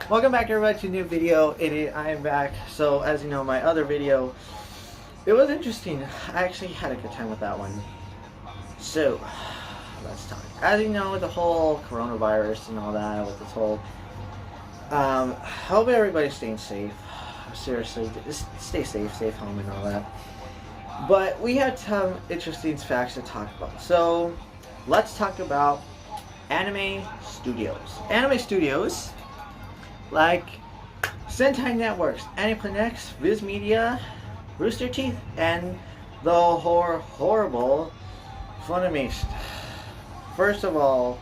Welcome back everybody to a new video. I am back. So as you know, my other video, it was interesting. I actually had a good time with that one. So let's talk. As you know, with the whole coronavirus and all that, with this whole hope everybody's staying safe. Seriously, just stay safe, stay home and all that. But we had some interesting facts to talk about. So let's talk about anime studios. Anime studios like Sentai Networks, Aniplex, Viz Media, Rooster Teeth, and the horrible Funimation. First of all,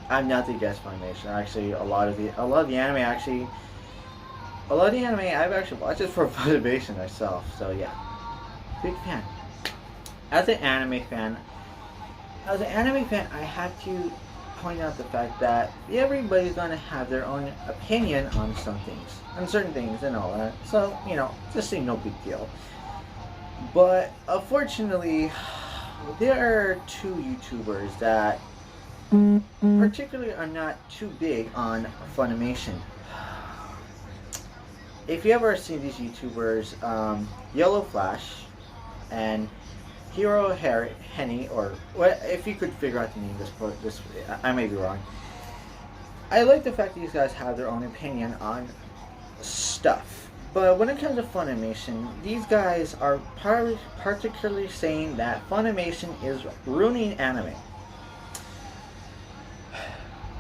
I'm not against Funimation. Actually, a lot of the anime I've actually watched it for Funimation myself. So yeah, big fan. As an anime fan, I had to point out the fact that everybody's gonna have their own opinion on some things, on certain things and all that. So, you know, just say no big deal. But unfortunately, there are two YouTubers that particularly are not too big on Funimation. If you ever seen these YouTubers, Yellow Flash and Hero Henny, or what, if you could figure out the name, this I may be wrong. I like the fact that these guys have their own opinion on stuff, but when it comes to Funimation, these guys are particularly saying that Funimation is ruining anime.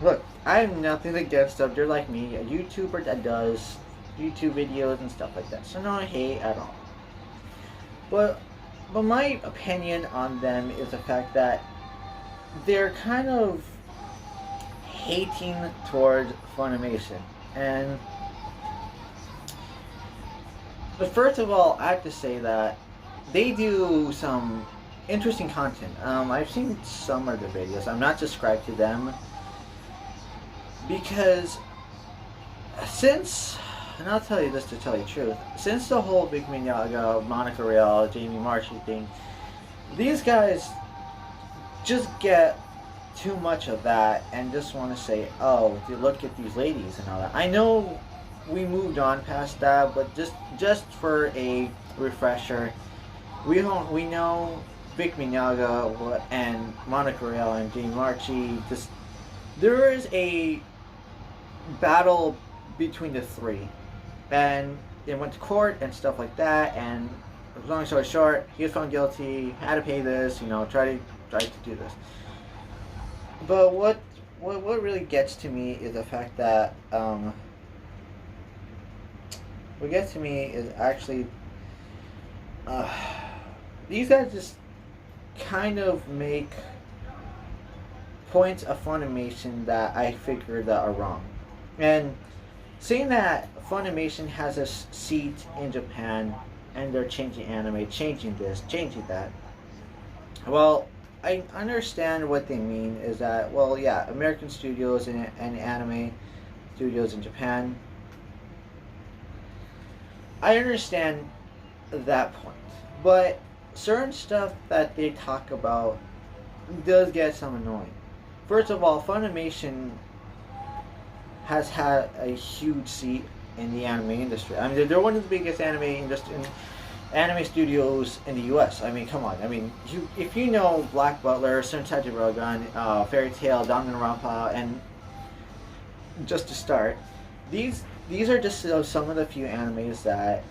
Look, I have nothing against them. They're like me, a YouTuber that does YouTube videos and stuff like that, so no hate at all. But my opinion on them is the fact that they're kind of hating towards Funimation. But first of all, I have to say that they do some interesting content. I've seen some of their videos. I'm not subscribed to them because and I'll tell you this to tell you the truth, since the whole Big Minyaga, Monica Real, Jamie Marchi thing, these guys just get too much of that and just want to say, oh, look at these ladies and all that. I know we moved on past that, but just for a refresher, we know Big Minyaga and Monica Real and Jamie Marchi, there is a battle between the three. And they went to court and stuff like that, and long story short, he was found guilty, had to pay this, you know, try to do this. But what really gets to me is the fact that what gets to me is actually these guys just kind of make points of Funimation that I figure that are wrong. And saying that Funimation has a seat in Japan and they're changing anime, changing this, changing that. Well, I understand what they mean is that, well, yeah, American studios and anime studios in Japan. I understand that point. But certain stuff that they talk about does get some annoying. First of all, Funimation has had a huge seat in the anime industry. I mean, they're one of the biggest anime studios in the U.S. I mean, come on. I mean, if you know Black Butler, Sentai Ragan, Fairy Tail, Danganronpa, and just to start, these are just some of the few animes that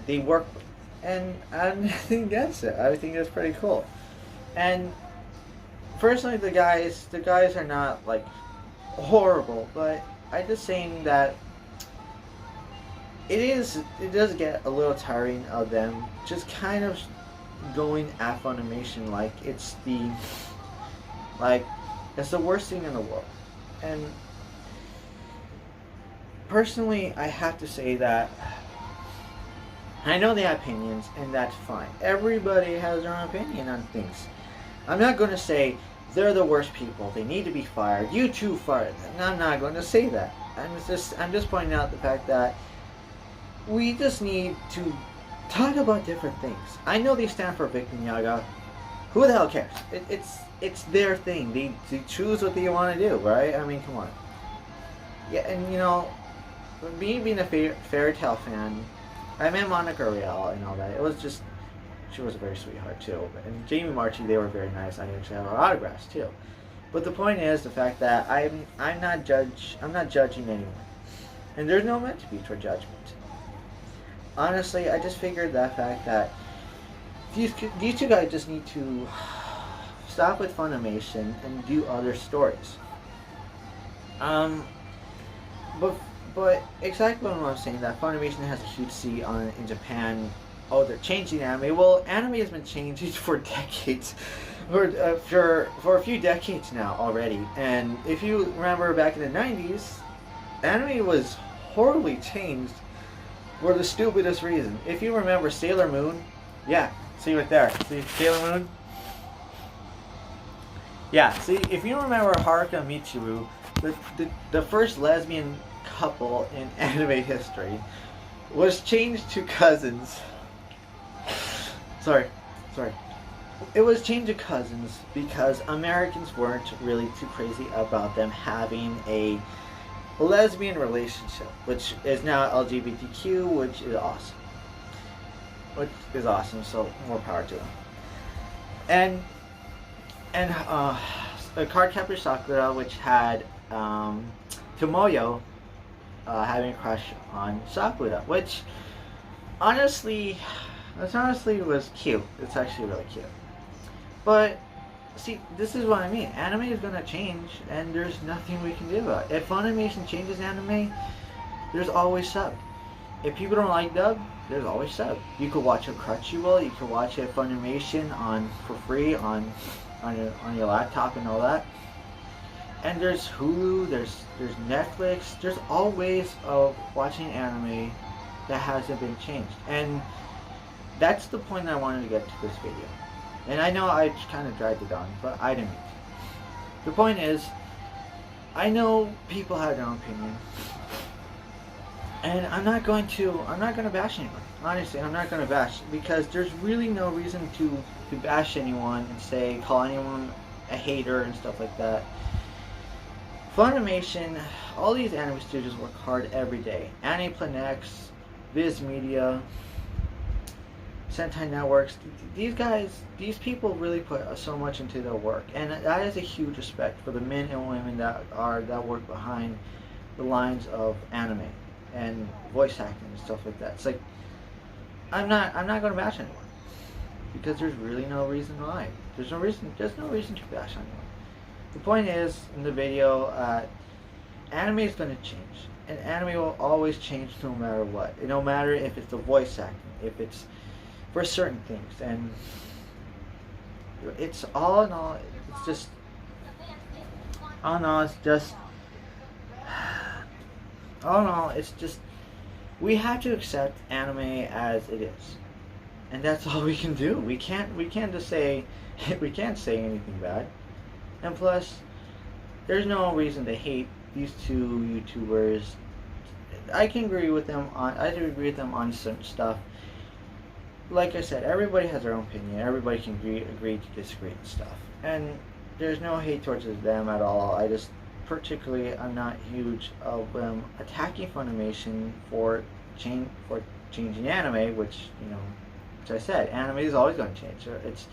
they work with, and I'm nothing against it. I think that's pretty cool. And personally, the guys are not like horrible, but I'm just saying that it does get a little tiring of them just kind of going at Funimation like it's the worst thing in the world. And personally, I have to say that I know they have opinions, and that's fine. Everybody has their own opinion on things. I'm not going to say they're the worst people, they need to be fired, you too fired them. I'm not going to say that. I'm just pointing out the fact that we just need to talk about different things. I know they stand for Big Yaga. Who the hell cares? It's their thing. They choose what they want to do, right? I mean, come on. Yeah, and you know, me being a fairy tale fan, I met Monica Rial and all that. It was just, she was a very sweetheart too. And Jamie Marchi, they were very nice. I actually have her autographs too. But the point is the fact that I'm not judging anyone, and there's no meant to be for judgment. Honestly, I just figured that fact that these two guys just need to stop with Funimation and do other stories. But exactly what I'm saying, that Funimation has a huge seat on in Japan. Oh, they're changing anime. Well, anime has been changing for decades, for a few decades now already. And if you remember back in the 90s, anime was horribly changed for the stupidest reason. If you remember Sailor Moon, yeah, see right there, see Sailor Moon? Yeah, see, if you remember Haruka Michiru, the first lesbian couple in anime history, was changed to cousins. Sorry. It was changed to cousins because Americans weren't really too crazy about them having a lesbian relationship, which is now LGBTQ, which is awesome. So more power to them. And Cardcaptor Sakura, which had Tomoyo having a crush on Sakura, which honestly was cute. It's actually really cute. But see, this is what I mean. Anime is gonna change, and there's nothing we can do about it. If Funimation changes anime, there's always sub. If people don't like dub, there's always sub. You could watch it Crunchyroll. You could watch it Funimation for free on your laptop and all that. And there's Hulu. There's Netflix. There's all ways of watching anime that hasn't been changed. And that's the point I wanted to get to this video. And I know I just kind of dragged it on, but I didn't mean to. The point is, I know people have their own opinion, and I'm not going to bash anyone. Honestly, I'm not going to bash, because there's really no reason to bash anyone and call anyone a hater and stuff like that. Funimation, all these anime studios work hard every day. Aniplex, Viz Media, Sentai Networks, these people really put so much into their work, and that is a huge respect for the men and women that work behind the lines of anime and voice acting and stuff like that. It's like, I'm not going to bash anyone, because there's really no reason why. There's no reason to bash anyone. The point is, in the video, anime is going to change, and anime will always change no matter what. No matter if it's the voice acting, if it's for certain things, and it's all in all, we have to accept anime as it is, and that's all we can do. We can't just say we can't say anything bad. And plus, there's no reason to hate these two YouTubers. I do agree with them on certain stuff. Like I said, everybody has their own opinion. Everybody can agree to disagree and stuff. And there's no hate towards them at all. I'm not huge of them attacking Funimation for changing anime, which, as I said, anime is always going to change. It's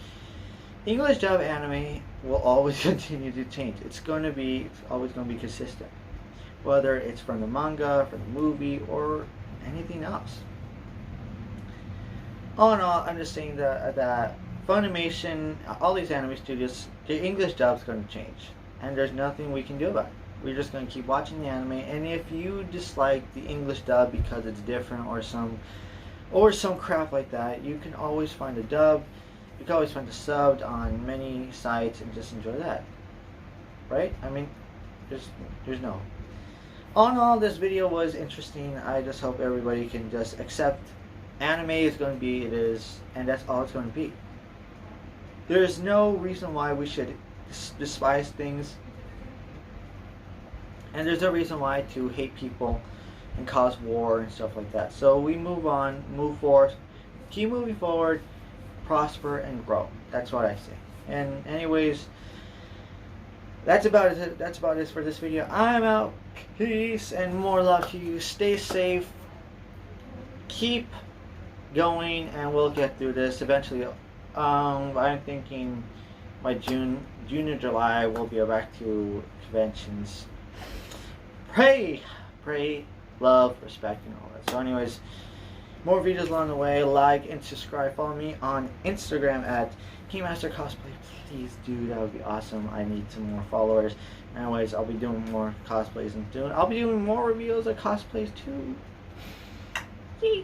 English dub anime will always continue to change. It's always going to be consistent, whether it's from the manga, from the movie, or anything else. All in all, I'm just saying that Funimation, all these anime studios, the English dub's going to change, and there's nothing we can do about it. We're just going to keep watching the anime, and if you dislike the English dub because it's different or some crap like that, you can always find a dub. You can always find a subbed on many sites and just enjoy that, right? I mean, there's no. All in all, this video was interesting. I just hope everybody can just accept anime is going to be it is, and that's all it's going to be. There's no reason why we should despise things, and there's no reason why to hate people and cause war and stuff like that. So we move on, move forward, keep moving forward, prosper and grow. That's what I say. And anyways, that's about it. That's about it for this video. I'm out. Peace and more love to you. Stay safe. Keep going, and we'll get through this eventually. I'm thinking by June or July we'll be back to conventions. Pray, love, respect, and all that. So, anyways, more videos along the way. Like and subscribe. Follow me on Instagram at Kingmaster Cosplay. Please do, that would be awesome. I need some more followers. Anyways, I'll be doing more cosplays and I'll be doing more reviews of cosplays too. Yee.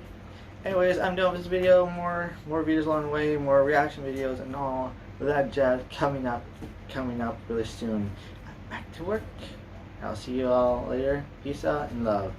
Anyways, I'm done with this video. More videos along the way, more reaction videos and all of that jazz coming up really soon. I'm back to work. I'll see you all later. Peace out and love.